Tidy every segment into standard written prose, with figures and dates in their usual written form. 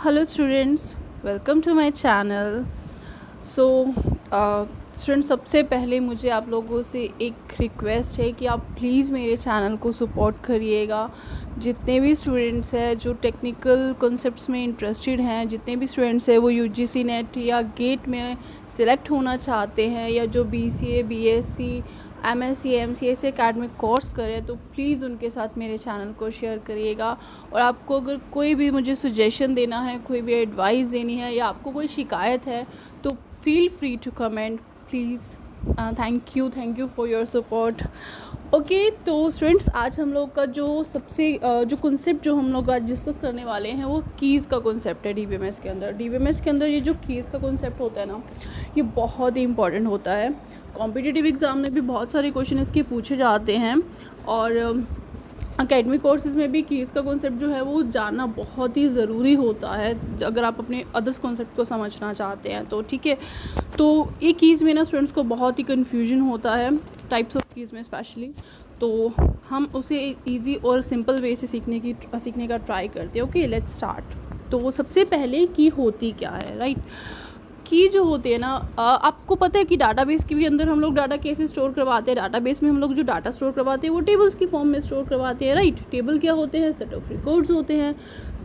Hello students, welcome to my channel. So student सबसे पहले मुझे आप लोगों से एक रिक्वेस्ट है कि आप प्लीज़ मेरे चैनल को सपोर्ट करिएगा। जितने भी स्टूडेंट्स हैं जो टेक्निकल कॉन्सेप्ट्स में इंटरेस्टेड हैं, जितने भी स्टूडेंट्स हैं वो यूजीसी नेट या गेट में सिलेक्ट होना चाहते हैं या जो बीसीए, बीएससी, एमएससी, एमसीए से एकेडमिक कोर्स करें, तो प्लीज़ उनके साथ मेरे चैनल को शेयर करिएगा। और आपको अगर कोई भी मुझे सजेशन देना है, कोई भी एडवाइस देनी है या आपको कोई शिकायत है तो feel free to comment please. Thank you for your support. Okay, तो स्टूडेंट्स आज हम लोग का जो सबसे जो कॉन्सेप्ट जो हम लोग आज डिस्कस करने वाले हैं वो कीज़ का कॉन्सेप्ट है। डीबीएमएस के अंदर ये जो कीज़ का कॉन्सेप्ट होता है ना, ये बहुत ही इंपॉर्टेंट होता है। कॉम्पिटिटिव एग्ज़ाम में भी बहुत सारे क्वेश्चन इसके पूछे जाते हैं और अकेडमिक कोर्सेज़ में भी कीज़ का कॉन्सेप्ट जो है वो जानना बहुत ही ज़रूरी होता है अगर आप अपने अदर्स कॉन्सेप्ट को समझना चाहते हैं तो। ठीक है, तो ये कीज़ में ना स्टूडेंट्स को बहुत ही कन्फ्यूजन होता है, टाइप्स ऑफ कीज़ में स्पेशली। तो हम उसे इजी और सिंपल वे से सीखने का ट्राई करते हैं। Okay, let's start. तो सबसे पहले की होती क्या है, राइट। की जो होती है ना, आपको पता है कि डाटाबेस के भी अंदर हम लोग डाटा कैसे स्टोर करवाते हैं। डाटाबेस में हम लोग जो डाटा स्टोर करवाते हैं वो टेबल्स की फॉर्म में स्टोर करवाते हैं, राइट। टेबल क्या होते हैं? सेट ऑफ रिकॉर्ड्स होते हैं।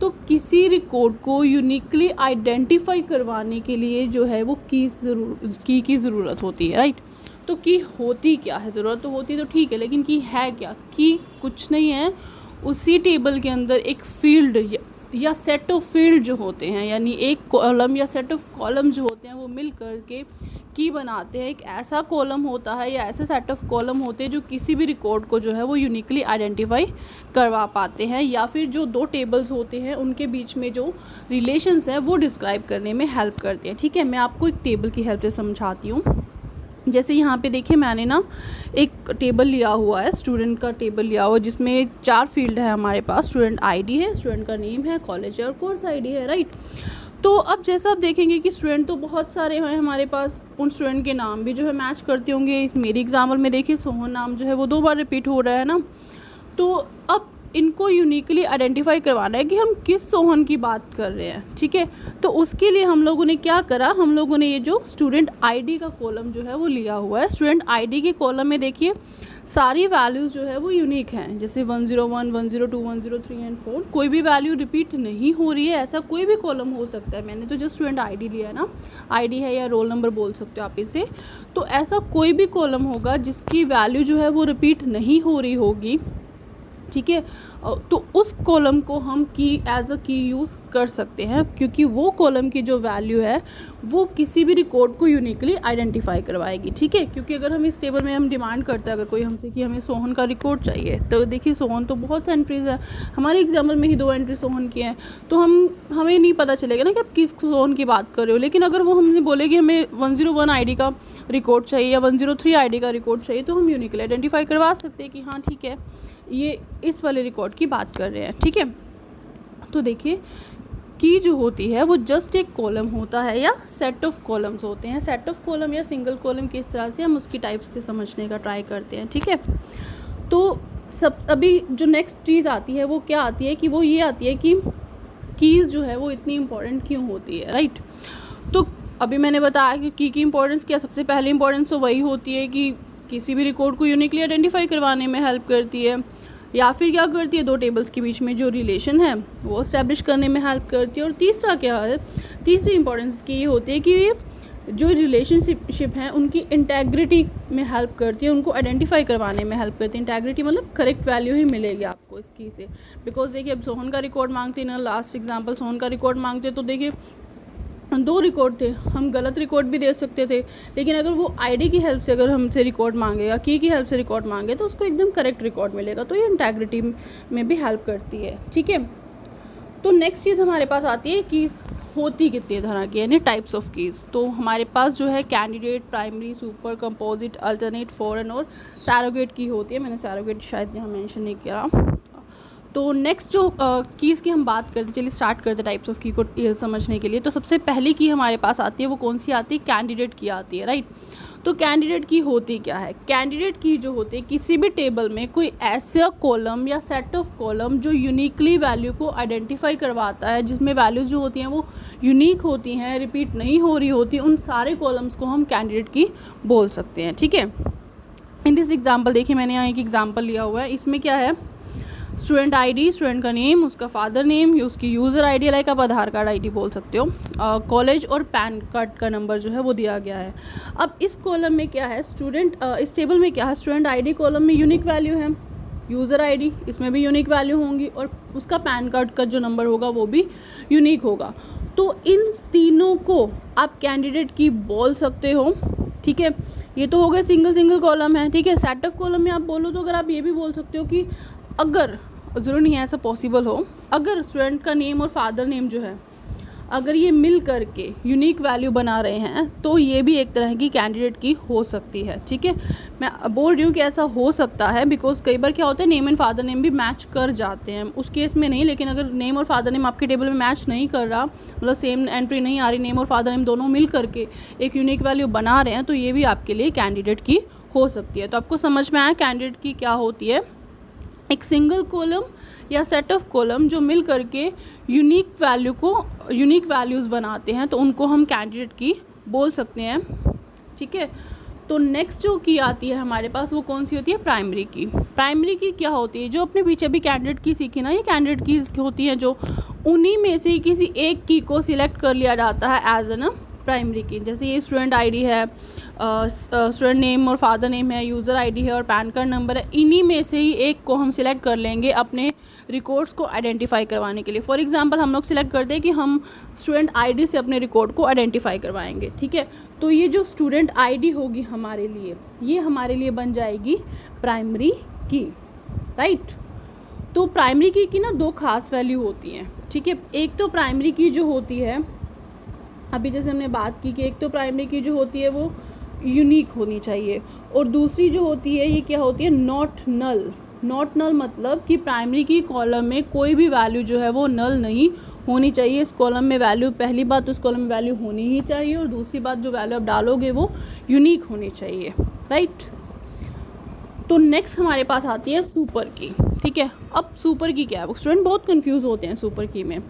तो किसी रिकॉर्ड को यूनिकली आइडेंटिफाई करवाने के लिए जो है वो की की ज़रूरत होती है, राइट। तो की होती क्या है? ज़रूरत तो होती है तो ठीक है, लेकिन की है क्या? की कुछ नहीं है, उसी टेबल के अंदर एक फील्ड या सेट ऑफ फील्ड जो होते हैं, यानी एक कॉलम या सेट ऑफ कॉलम जो होते हैं वो मिल करके की बनाते हैं। एक ऐसा कॉलम होता है या ऐसे सेट ऑफ कॉलम होते हैं जो किसी भी रिकॉर्ड को जो है वो यूनिकली आइडेंटिफाई करवा पाते हैं, या फिर जो दो टेबल्स होते हैं उनके बीच में जो रिलेशंस हैं वो डिस्क्राइब करने में हेल्प करते हैं। ठीक है, मैं आपको एक टेबल की हेल्प से समझाती हूँ। जैसे यहाँ पे देखिए, मैंने ना एक टेबल लिया हुआ है, स्टूडेंट का टेबल लिया हुआ है, जिसमें 4 फील्ड है हमारे पास। स्टूडेंट आईडी है, स्टूडेंट का नेम है, कॉलेज है और कोर्स आईडी है, राइट। तो अब जैसा आप देखेंगे कि स्टूडेंट तो बहुत सारे हैं हमारे पास, उन स्टूडेंट के नाम भी जो है मैच करते होंगे। मेरी एग्जाम्पल में देखिए, सोहन नाम जो है वो 2 बार रिपीट हो रहा है ना। तो अब इनको यूनिकली आइडेंटिफाई करवाना है कि हम किस सोहन की बात कर रहे हैं। ठीक है, तो उसके लिए हम लोगों ने क्या करा, हम लोगों ने ये जो स्टूडेंट आईडी का कॉलम जो है वो लिया हुआ है। स्टूडेंट आईडी के कॉलम में देखिए सारी वैल्यूज़ जो है वो यूनिक हैं, जैसे 101, 102, 103 एंड 4। कोई भी वैल्यू रिपीट नहीं हो रही है, ऐसा कोई भी कॉलम हो सकता है। मैंने तो जस्ट स्टूडेंट आईडी लिया है ना, आईडी है या रोल नंबर बोल सकते हो आप इसे। तो ऐसा कोई भी कॉलम होगा जिसकी वैल्यू जो है वो रिपीट नहीं हो रही होगी, ठीक है, तो उस कॉलम को हम की एज अ की यूज़ कर सकते हैं, क्योंकि वो कॉलम की जो वैल्यू है वो किसी भी रिकॉर्ड को यूनिकली आइडेंटिफाई करवाएगी। ठीक है, क्योंकि अगर हम इस टेबल में हम डिमांड करते हैं अगर कोई हमसे कि हमें सोहन का रिकॉर्ड चाहिए, तो देखिए सोहन तो बहुत एंट्रीज है, हमारे एग्जाम्पल में ही 2 एंट्री सोहन की हैं, तो हमें नहीं पता चलेगा ना कि आप किस सोहन की बात कर रहे हो। लेकिन अगर वो हमने बोले कि हमें 101 आईडी का रिकॉर्ड चाहिए या 103 आईडी का रिकॉर्ड चाहिए, तो हम यूनिकली आइडेंटिफाई करवा सकते हैं कि हाँ ठीक है, ये इस वाले रिकॉर्ड की बात कर रहे हैं। ठीक है, तो देखिए की जो होती है वो जस्ट एक कॉलम होता है या सेट ऑफ कॉलम्स होते हैं। सेट ऑफ कॉलम या सिंगल कॉलम किस तरह से हम उसकी टाइप्स से समझने का ट्राई करते हैं। ठीक है, तो अभी जो नेक्स्ट चीज़ आती है वो क्या आती है कि वो ये आती है कि कीज़ जो है वो इतनी इंपॉर्टेंट क्यों होती है, राइट। तो अभी मैंने बताया कि की इंपॉर्टेंस क्या, सबसे पहले इंपॉर्टेंस तो वही होती है कि किसी भी रिकॉर्ड को यूनिकली आइडेंटिफाई करवाने में हेल्प करती है, या फिर क्या करती है, 2 टेबल्स के बीच में जो रिलेशन है वो इस्टेब्लिश करने में हेल्प करती है। और तीसरा क्या है, तीसरी इंपॉर्टेंस की ये होती है कि जो रिलेशनशिप हैं उनकी इंटेग्रिटी में हेल्प करती है, उनको आइडेंटिफाई करवाने में हेल्प करती है। इंटेग्रिटी मतलब करेक्ट वैल्यू ही मिलेगी आपको इस की से। बिकॉज देखिए, अब सोहन का रिकॉर्ड मांगते हैं ना, लास्ट एग्जाम्पल सोहन का रिकॉर्ड मांगते हैं, तो देखिए 2 रिकॉर्ड थे, हम गलत रिकॉर्ड भी दे सकते थे, लेकिन अगर वो आईडी की हेल्प से अगर हमसे रिकॉर्ड मांगेगा, की हेल्प से रिकॉर्ड मांगे, तो उसको एकदम करेक्ट रिकॉर्ड मिलेगा। तो ये इंटेग्रिटी में भी हेल्प करती है। ठीक है, तो नेक्स्ट चीज़ हमारे पास आती है कीज़ होती कितनी तरह की, यानी टाइप्स ऑफ कीज़। तो हमारे पास जो है candidate, primary, super, composite, alternate, foreign और सैरोगेट की होती है। मैंने सैरोगेट शायद यहाँ मेंशन नहीं किया। तो नेक्स्ट जो कीज़ की हम बात करते, चलिए स्टार्ट करते टाइप्स ऑफ की को समझने के लिए। तो सबसे पहली की हमारे पास आती है, वो कौन सी आती है? कैंडिडेट की आती है, राइट। तो कैंडिडेट की होती क्या है? कैंडिडेट की जो होती है, किसी भी टेबल में कोई ऐसा कॉलम या सेट ऑफ कॉलम जो यूनिकली वैल्यू को आइडेंटिफाई करवाता है, जिसमें वैल्यूज़ जो होती हैं वो यूनिक होती हैं, रिपीट नहीं हो रही होती, उन सारे कॉलम्स को हम कैंडिडेट की बोल सकते हैं, ठीक है। इन दिस एग्जाम्पल देखिए, मैंने यहाँ एक एग्जाम्पल लिया हुआ है। इसमें क्या है? स्टूडेंट आईडी, स्टूडेंट का नेम, उसका फादर नेम, उसकी यूज़र आईडी, लाइक आप आधार कार्ड आईडी बोल सकते हो, कॉलेज और पैन कार्ड का नंबर जो है वो दिया गया है। अब इस कॉलम में क्या है? इस टेबल में क्या है? स्टूडेंट आईडी कॉलम में यूनिक वैल्यू है, यूज़र आईडी इसमें भी यूनिक वैल्यू होंगी, और उसका पैन कार्ड का जो नंबर होगा वो भी यूनिक होगा। तो इन तीनों को आप कैंडिडेट की बोल सकते हो, ठीक है। ये तो हो गया सिंगल कॉलम है, ठीक है। सेट ऑफ कॉलम में आप बोलो तो अगर आप ये भी बोल सकते हो कि अगर, ज़रूर नहीं है ऐसा पॉसिबल हो, अगर स्टूडेंट का नेम और फादर नेम जो है, अगर ये मिल करके यूनिक वैल्यू बना रहे हैं, तो ये भी एक तरह की कैंडिडेट की हो सकती है, ठीक है। मैं बोल रही हूँ कि ऐसा हो सकता है बिकॉज कई बार क्या होता है, नेम एंड फादर नेम भी मैच कर जाते हैं, उस केस में नहीं। लेकिन अगर नेम और फादर नेम आपके टेबल में मैच नहीं कर रहा, मतलब सेम एंट्री नहीं आ रही, नेम और फादर नेम दोनों मिल करके एक यूनिक वैल्यू बना रहे हैं, तो ये भी आपके लिए कैंडिडेट की हो सकती है। तो आपको समझ में आया कैंडिडेट की क्या होती है? एक सिंगल कॉलम या सेट ऑफ कॉलम जो मिल करके यूनिक वैल्यूज़ बनाते हैं, तो उनको हम कैंडिडेट की बोल सकते हैं, ठीक है। तो नेक्स्ट जो की आती है हमारे पास, वो कौन सी होती है? प्राइमरी की। प्राइमरी की क्या होती है? जो अपने पीछे भी कैंडिडेट की सीखी ना, ये कैंडिडेट कीज़ होती हैं जो उन्हीं में से किसी एक की को सिलेक्ट कर लिया जाता है एज एन प्राइमरी की। जैसे ये स्टूडेंट आईडी है, स्टूडेंट नेम और फादर नेम है, यूज़र आईडी है और पैन कार्ड नंबर है, इन्हीं में से ही एक को हम सिलेक्ट कर लेंगे अपने रिकॉर्ड्स को आइडेंटिफाई करवाने के लिए। फॉर एग्जांपल हम लोग सिलेक्ट करते हैं कि हम स्टूडेंट आईडी से अपने रिकॉर्ड को आइडेंटिफाई करवाएंगे, ठीक है। तो ये जो स्टूडेंट आईडी होगी हमारे लिए, ये हमारे लिए बन जाएगी प्राइमरी की, राइट। तो प्राइमरी की ना दो खास वैल्यू होती हैं, ठीक है। एक तो प्राइमरी की जो होती है, अभी जैसे हमने बात की कि एक तो प्राइमरी की जो होती है वो यूनिक होनी चाहिए, और दूसरी जो होती है ये क्या होती है? Not null. नॉट नल मतलब कि प्राइमरी की कॉलम में कोई भी वैल्यू जो है वो नल नहीं होनी चाहिए। इस कॉलम में वैल्यू, पहली बात तो इस कॉलम में वैल्यू होनी ही चाहिए, और दूसरी बात जो वैल्यू आप डालोगे वो यूनिक होनी चाहिए, राइट। तो नेक्स्ट हमारे पास आती है सुपर की, ठीक है। अब सुपर की क्या है? स्टूडेंट बहुत कंफ्यूज होते हैं सुपर की में,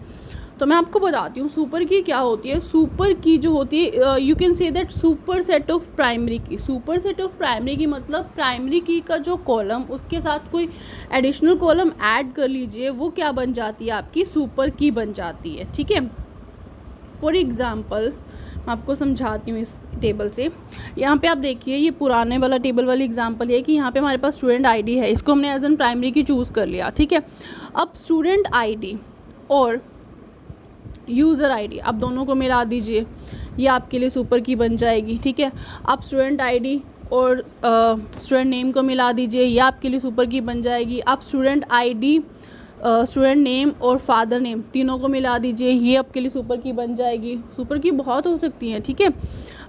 तो मैं आपको बताती हूँ सुपर की क्या होती है। सुपर की जो होती है, you can say that super set of primary की। सुपर सेट ऑफ प्राइमरी की मतलब प्राइमरी की का जो कॉलम, उसके साथ कोई एडिशनल कॉलम ऐड कर लीजिए, वो क्या बन जाती है? आपकी सुपर की बन जाती है, ठीक है। फॉर एग्ज़ाम्पल मैं आपको समझाती हूँ इस टेबल से। यहाँ पे आप देखिए, ये पुराने वाला टेबल वाली एग्जांपल है कि यहाँ पे हमारे पास स्टूडेंट आईडी है, इसको हमने एज एन प्राइमरी की चूज़ कर लिया, ठीक है। अब स्टूडेंट आईडी और यूज़र आईडी आप दोनों को मिला दीजिए, ये आपके लिए सुपर की बन जाएगी, ठीक है। आप स्टूडेंट आईडी और स्टूडेंट नेम को मिला दीजिए, ये आपके लिए सुपर की बन जाएगी। आप स्टूडेंट आईडी, स्टूडेंट नेम और फादर नेम तीनों को मिला दीजिए, ये आपके लिए सुपर की बन जाएगी। सुपर की बहुत हो सकती हैं, ठीक है।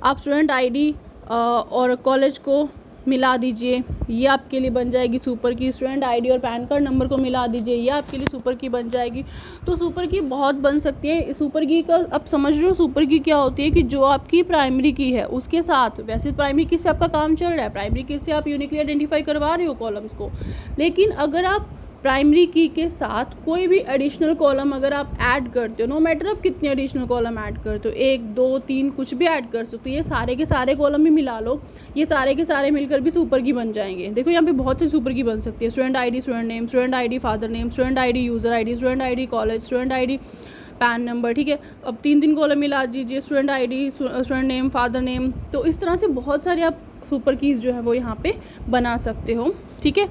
आप स्टूडेंट आईडी और कॉलेज को मिला दीजिए, ये आपके लिए बन जाएगी सुपर की। स्टूडेंट आईडी और पैन कार्ड नंबर को मिला दीजिए, ये आपके लिए सुपर की बन जाएगी। तो सुपर की बहुत बन सकती है। सुपर की का अब समझ रहे हो सुपर की क्या होती है कि जो आपकी प्राइमरी की है उसके साथ, वैसे प्राइमरी की से आपका काम चल रहा है, प्राइमरी की से आप यूनिकली आइडेंटिफाई करवा रहे हो कॉलम्स को, लेकिन अगर आप प्राइमरी की के साथ कोई भी एडिशनल कॉलम अगर आप ऐड करते हो, नो मैटर आप कितने एडिशनल कॉलम ऐड करते हो, 1 2 3 कुछ भी ऐड कर सकते हो, ये सारे के सारे कॉलम भी मिला लो, ये सारे के सारे मिलकर भी सुपर की बन जाएंगे। देखो यहाँ पे बहुत सी सुपर की बन सकती है। Student ID, student name, student ID, father name, student ID, user ID, student ID, college, student ID, pan number, ठीक है। अब 3 कॉलम मिला दीजिए, student ID, student name, father name. तो इस तरह से बहुत सारे आप सुपर कीज़ जो है वो यहाँ पे बना सकते हो, ठीक है।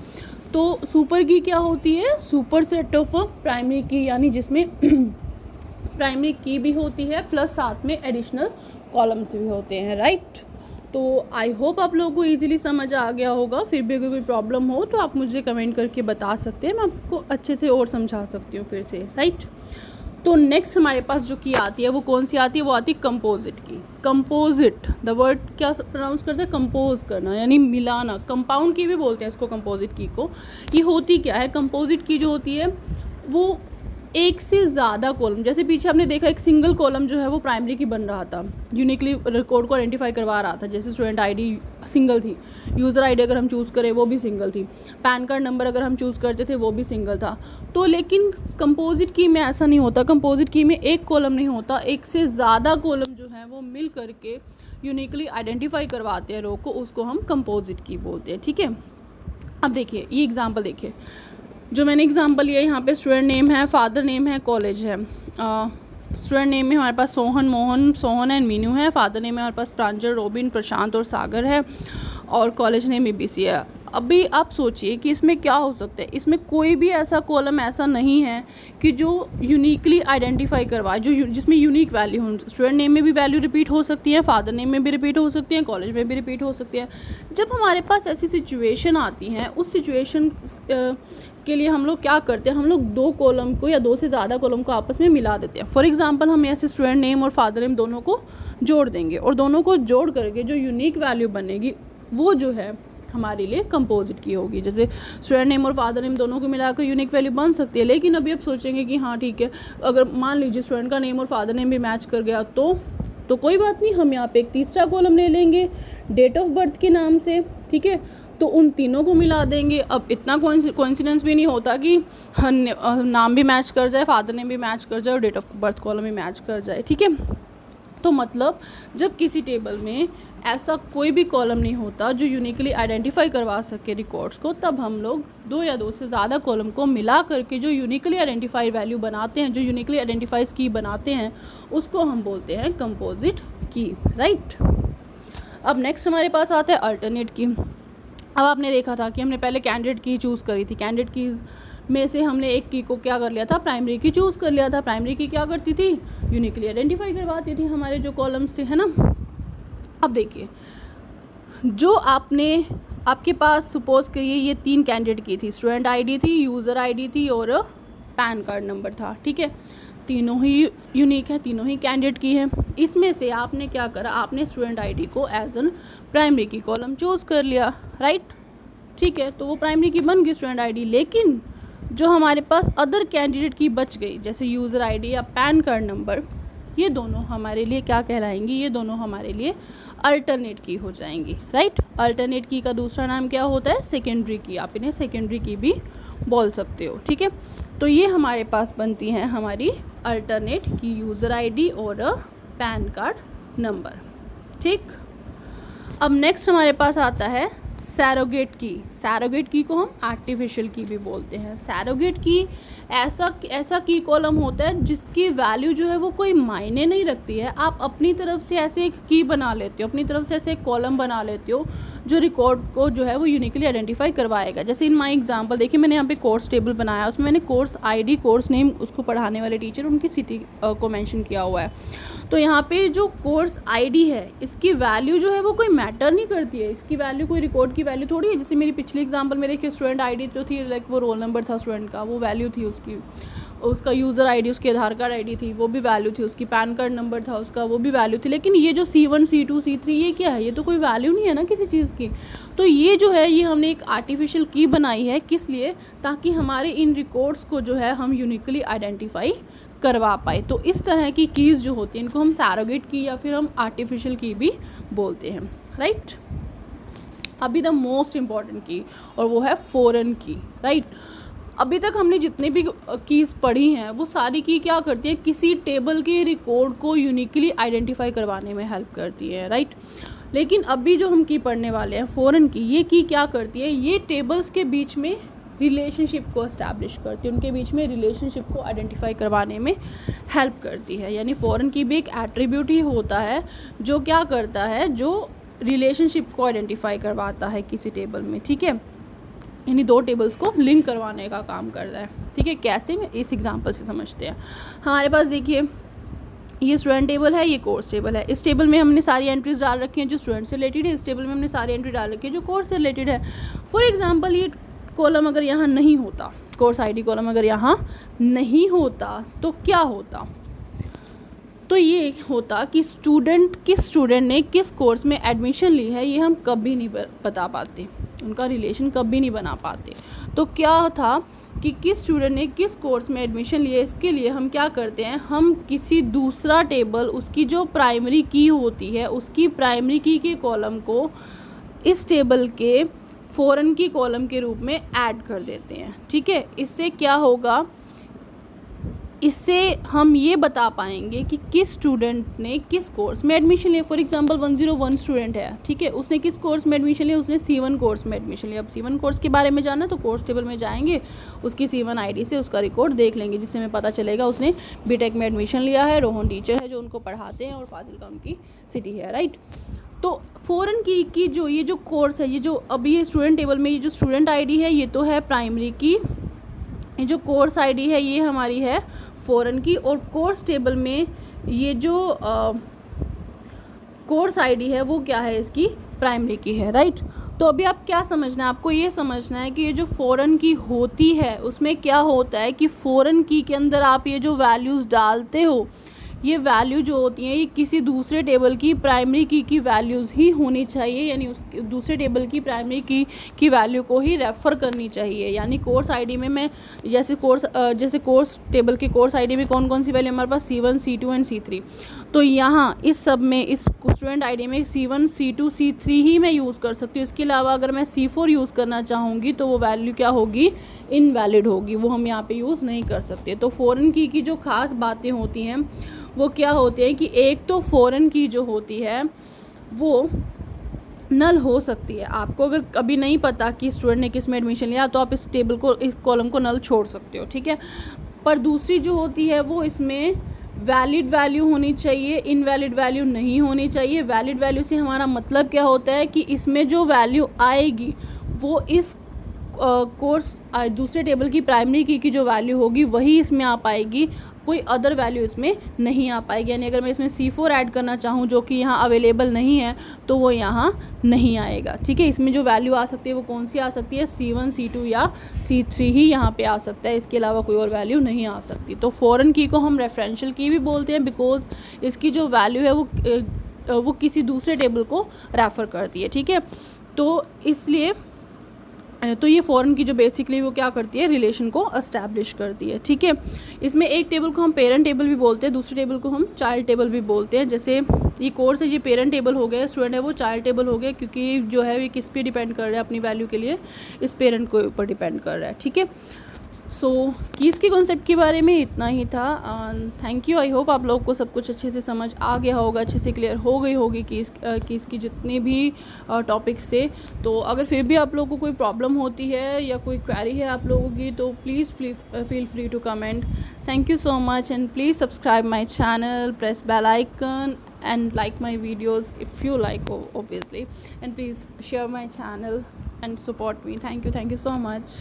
तो सुपर की क्या होती है? सुपर सेट ऑफ प्राइमरी की, यानी जिसमें प्राइमरी की भी होती है प्लस साथ में एडिशनल कॉलम्स भी होते हैं, राइट। तो आई होप आप लोगों को इजीली समझ आ गया होगा। फिर भी अगर कोई प्रॉब्लम हो तो आप मुझे कमेंट करके बता सकते हैं, मैं आपको अच्छे से और समझा सकती हूँ फिर से, राइट। तो नेक्स्ट हमारे पास जो की आती है वो कौन सी आती है, वो आती है composite key. Composite, the word क्या प्रोनाउंस करते हैं, कंपोज करना यानी मिलाना, कंपाउंड की भी बोलते हैं इसको कंपोजिट की को। ये होती क्या है, कंपोजिट की जो होती है वो एक से ज़्यादा कॉलम, जैसे पीछे आपने देखा एक सिंगल कॉलम जो है वो प्राइमरी की बन रहा था, यूनिकली रिकॉर्ड को आइडेंटिफाई करवा रहा था, जैसे स्टूडेंट आईडी सिंगल थी, यूज़र आईडी अगर हम चूज़ करें वो भी सिंगल थी, पैन कार्ड नंबर अगर हम चूज़ करते थे वो भी सिंगल था। तो लेकिन कंपोजिट की में ऐसा नहीं होता, कंपोजिट की में एक कॉलम नहीं होता, एक से ज़्यादा कॉलम जो है वो मिल करके यूनिकली आइडेंटिफाई करवाते हैं रो को, उसको हम कंपोजिट की बोलते हैं। ठीक है, अब देखिए ये एग्जाम्पल देखिए, जो मैंने एग्जांपल लिया यहाँ पे स्टूडेंट नेम है, फादर नेम है, कॉलेज है। स्टूडेंट नेम में हमारे पास सोहन, मोहन, सोहन एंड मीनू है। फादर नेम में हमारे पास प्रांजल, रोबिन, प्रशांत और सागर है। और कॉलेज नेम ईबीसी है। अभी आप सोचिए कि इसमें क्या हो सकता है, इसमें कोई भी ऐसा कॉलम ऐसा नहीं है कि जो यूनिकली आइडेंटिफाई करवाए, जो जिसमें यूनिक वैल्यू हो। स्टूडेंट नेम में भी वैल्यू रिपीट हो सकती है, फादर नेम में भी रिपीट हो सकती है, कॉलेज में भी रिपीट हो सकती है। जब हमारे पास ऐसी सिचुएशन आती हैं, उस सिचुएशन के लिए हम लोग क्या करते हैं, हम लोग दो कॉलम को या दो से ज़्यादा कॉलम को आपस में मिला देते हैं। फॉर एग्जांपल हम ऐसे स्टूडेंट नेम और फादर नेम दोनों को जोड़ देंगे, और दोनों को जोड़ करके जो यूनिक वैल्यू बनेगी वो जो है हमारे लिए कंपोजिट की होगी। जैसे स्टूडेंट नेम और फादर नेम दोनों को मिलाकर यूनिक वैल्यू बन सकती है। लेकिन अभी आप सोचेंगे कि हाँ ठीक है, अगर मान लीजिए स्टूडेंट का नेम और फादर नेम भी मैच कर गया तो कोई बात नहीं, हम यहाँ पे एक तीसरा कॉलम ले लेंगे डेट ऑफ बर्थ के नाम से। ठीक है, तो उन तीनों को मिला देंगे। अब इतना कोइंसिडेंस भी नहीं होता कि नाम भी मैच कर जाए, फादर नेम भी मैच कर जाए और डेट ऑफ बर्थ कॉलम भी मैच कर जाए। ठीक है, तो मतलब जब किसी टेबल में ऐसा कोई भी कॉलम नहीं होता जो यूनिकली आइडेंटिफाई करवा सके रिकॉर्ड्स को, तब हम लोग दो या दो से ज़्यादा कॉलम को मिला करके जो यूनिकली आइडेंटिफाई वैल्यू बनाते हैं, जो यूनिकली आइडेंटिफाइज की बनाते हैं, उसको हम बोलते हैं कंपोजिट की। राइट, अब नेक्स्ट हमारे पास आता है अल्टरनेट की। अब आपने देखा था कि हमने पहले कैंडिडेट की चूज़ करी थी, कैंडिडेट कीज़ में से हमने एक की को क्या कर लिया था, प्राइमरी की चूज़ कर लिया था। प्राइमरी की क्या करती थी, यूनिकली आइडेंटिफाई करवाती थी हमारे जो कॉलम्स थे, है ना। अब देखिए, जो आपके पास सपोज करिए ये तीन कैंडिडेट की थी, स्टूडेंट आईडी थी, यूज़र आईडी थी और पैन कार्ड नंबर था। ठीक है, तीनों ही यूनिक है, तीनों ही कैंडिडेट की है। इसमें से आपने क्या करा, आपने स्टूडेंट आईडी को एज एन प्राइमरी की कॉलम चूज़ कर लिया। राइट, ठीक है, तो वो प्राइमरी की बन गई स्टूडेंट आईडी। लेकिन जो हमारे पास अदर कैंडिडेट की बच गई, जैसे यूज़र आईडी या पैन कार्ड नंबर, ये दोनों हमारे लिए क्या कहलाएंगी, ये दोनों हमारे लिए अल्टरनेट की हो जाएंगी। राइट, अल्टरनेट की का दूसरा नाम क्या होता है, सेकेंडरी की। आप इन्हें सेकेंडरी की भी बोल सकते हो। ठीक है, तो ये हमारे पास बनती हैं हमारी अल्टरनेट की, यूज़र आईडी और पैन कार्ड नंबर। ठीक, अब नेक्स्ट हमारे पास आता है सैरोगेट की। सैरोगेट की को हम आर्टिफिशियल की भी बोलते हैं। सैरोगेट की ऐसा की कॉलम होता है जिसकी वैल्यू जो है वो कोई मायने नहीं रखती है। आप अपनी तरफ से ऐसे एक की बना लेते हो, अपनी तरफ से ऐसे एक कॉलम बना लेते हो जो रिकॉर्ड को जो है वो यूनिकली आइडेंटिफाई करवाएगा। जैसे इन माई एग्जाम्पल देखिए, मैंने यहाँ पे कोर्स टेबल बनाया, उसमें मैंने कोर्स आईडी, कोर्स नेम, उसको पढ़ाने वाले टीचर, उनकी सिटी को मेंशन किया हुआ है। तो यहाँ पे जो कोर्स आईडी है इसकी वैल्यू जो है वो कोई मैटर नहीं करती है, इसकी वैल्यू कोई रिकॉर्ड की वैल्यू थोड़ी है। जैसे मेरी पिछली एग्जांपल में देखिए, स्टूडेंट आईडी जो थी, लाइक वो रोल नंबर था स्टूडेंट का, वो वैल्यू थी उसकी, उसका यूज़र आईडी, उसकी आधार कार्ड आईडी थी, वो भी वैल्यू थी, उसकी पैन कार्ड नंबर था उसका, वो भी वैल्यू थी। लेकिन ये जो C1, C2, C3 ये क्या है, ये तो कोई वैल्यू नहीं है ना किसी चीज़ की। तो ये जो है ये हमने एक आर्टिफिशियल की बनाई है, किस लिए, ताकि हमारे इन रिकॉर्ड्स को जो है हम यूनिकली आइडेंटिफाई करवा पाए। तो इस तरह की कीज़ जो होती हैं इनको हम सैरोगेट की या फिर हम आर्टिफिशियल की भी बोलते हैं। राइट, अभी द मोस्ट इम्पॉर्टेंट की, और वो है फॉरेन की। राइट, अभी तक हमने जितनी भी कीज़ पढ़ी हैं वो सारी की क्या करती है, किसी टेबल के रिकॉर्ड को यूनिकली आइडेंटिफाई करवाने में हेल्प करती है। राइट, लेकिन अभी जो हम की पढ़ने वाले हैं फॉरेन की, ये की क्या करती है, ये टेबल्स के बीच में रिलेशनशिप को इस्टेब्लिश करती है, उनके बीच में रिलेशनशिप को आइडेंटिफाई करवाने में हेल्प करती है। यानी फॉरेन की भी एक एट्रीब्यूट ही होता है जो क्या करता है, जो रिलेशनशिप को आइडेंटिफाई करवाता है किसी टेबल में। ठीक है, यानी दो टेबल्स को लिंक करवाने का काम करता है। ठीक है, कैसे, में इस एग्जांपल से समझते हैं। हमारे पास देखिए ये स्टूडेंट टेबल है, ये कोर्स टेबल है। इस टेबल में हमने सारी एंट्रीज डाल रखी हैं जो स्टूडेंट से रिलेटेड है, इस टेबल में हमने सारी एंट्री डाल रखी है जो कोर्स से रिलेटेड है। फॉर एग्जांपल ये कॉलम अगर यहाँ नहीं होता, कोर्स आईडी कॉलम अगर यहाँ नहीं होता तो क्या होता? तो ये होता कि किस स्टूडेंट ने किस कोर्स में एडमिशन ली है ये हम कभी नहीं बता पाते, उनका रिलेशन कभी नहीं बना पाते। तो क्या था कि किस स्टूडेंट ने किस कोर्स में एडमिशन लिया, इसके लिए हम क्या करते हैं, हम किसी दूसरा टेबल, उसकी जो प्राइमरी की होती है उसकी प्राइमरी की के कॉलम को इस टेबल के फॉरेन की कॉलम के रूप में ऐड कर देते हैं। ठीक है, इससे क्या होगा, इससे हम ये बता पाएंगे कि किस स्टूडेंट ने किस कोर्स में एडमिशन लिया। फॉर एग्जांपल 101 स्टूडेंट है, ठीक है, उसने किस कोर्स में एडमिशन लिया, उसने C1 कोर्स में एडमिशन लिया। अब C1 कोर्स के बारे में जानना तो कोर्स टेबल में जाएंगे, उसकी C1 आईडी से उसका रिकॉर्ड देख लेंगे, जिससे हमें पता चलेगा उसने बीटेक में एडमिशन लिया है, रोहन टीचर है जो उनको पढ़ाते हैं और फाजिल्का उनकी सिटी है, राइट। तो फॉरेन की जो ये जो कोर्स है, ये जो अभी ये स्टूडेंट टेबल में ये जो स्टूडेंट आईडी है ये तो है प्राइमरी की, ये जो कोर्स आईडी है ये हमारी है फॉरेन की, और कोर्स टेबल में ये जो कोर्स आईडी है वो क्या है, इसकी प्राइमरी की है, राइट। तो अभी आप क्या समझना है, आपको ये समझना है कि ये जो फॉरेन की होती है उसमें क्या होता है कि फॉरेन की के अंदर आप ये जो वैल्यूज़ डालते हो, ये वैल्यू जो होती हैं ये किसी दूसरे टेबल की प्राइमरी की वैल्यूज़ ही होनी चाहिए, यानी उस दूसरे टेबल की प्राइमरी की वैल्यू को ही रेफ़र करनी चाहिए। यानी कोर्स आईडी में मैं जैसे कोर्स टेबल की कोर्स आईडी में कौन कौन सी वैल्यू हमारे पास C1 C2 एंड C3, तो यहाँ इस सब में इस स्टूडेंट आईडी में C1 C2 C3 ही मैं यूज़ कर सकती हूँ। इसके अलावा अगर मैं C4 यूज़ करना चाहूँगी तो वो वैल्यू क्या होगी, इनवैलिड होगी, वो हम यहाँ पे यूज़ नहीं कर सकते। तो फॉरेन की जो ख़ास बातें होती हैं वो क्या होती है कि एक तो फॉरेन की जो होती है वो नल हो सकती है। आपको अगर कभी नहीं पता कि स्टूडेंट ने किस में एडमिशन लिया तो आप इस टेबल को, इस कॉलम को नल छोड़ सकते हो, ठीक है। पर दूसरी जो होती है वो इसमें वैलिड वैल्यू होनी चाहिए, इनवैलिड वैल्यू नहीं होनी चाहिए। वैलिड वैल्यू से हमारा मतलब क्या होता है कि इसमें जो वैल्यू आएगी वो इस कोर्स दूसरे टेबल की प्राइमरी की जो वैल्यू होगी वही इसमें आ पाएगी, कोई अदर वैल्यू इसमें नहीं आ पाएगी। यानी अगर मैं इसमें C4 ऐड करना चाहूँ जो कि यहाँ अवेलेबल नहीं है तो वो यहाँ नहीं आएगा, ठीक है। इसमें जो वैल्यू आ सकती है वो कौन सी आ सकती है, C1 C2 या C3 ही यहाँ पे आ सकता है, इसके अलावा कोई और वैल्यू नहीं आ सकती। तो फॉरेन की को हम रेफरेंशियल की भी बोलते हैं बिकॉज इसकी जो वैल्यू है वो किसी दूसरे टेबल को रेफ़र करती है, ठीक है। तो इसलिए तो ये फॉरेन की जो बेसिकली वो क्या करती है, रिलेशन को एस्टैब्लिश करती है, ठीक है। इसमें एक टेबल को हम पेरेंट टेबल भी बोलते हैं, दूसरे टेबल को हम चाइल्ड टेबल भी बोलते हैं। जैसे ये कोर्स है, ये पेरेंट टेबल हो गया, स्टूडेंट है वो चाइल्ड टेबल हो गया, क्योंकि जो है ये किस पे डिपेंड कर रहा है, अपनी वैल्यू के लिए इस पेरेंट के ऊपर डिपेंड कर रहा है, ठीक है। सो कीज़ के कॉन्सेप्ट के बारे में इतना ही था। थैंक यू, आई होप आप लोगों को सब कुछ अच्छे से समझ आ गया होगा, अच्छे से क्लियर हो गई होगी कीज़ की जितने भी टॉपिक्स थे। तो अगर फिर भी आप लोगों को कोई प्रॉब्लम होती है या कोई क्वेरी है आप लोगों की तो please feel free to comment. Thank you so much and please subscribe my channel, press bell icon and like my videos if you like, obviously, and please share my channel and support me. Thank you so much.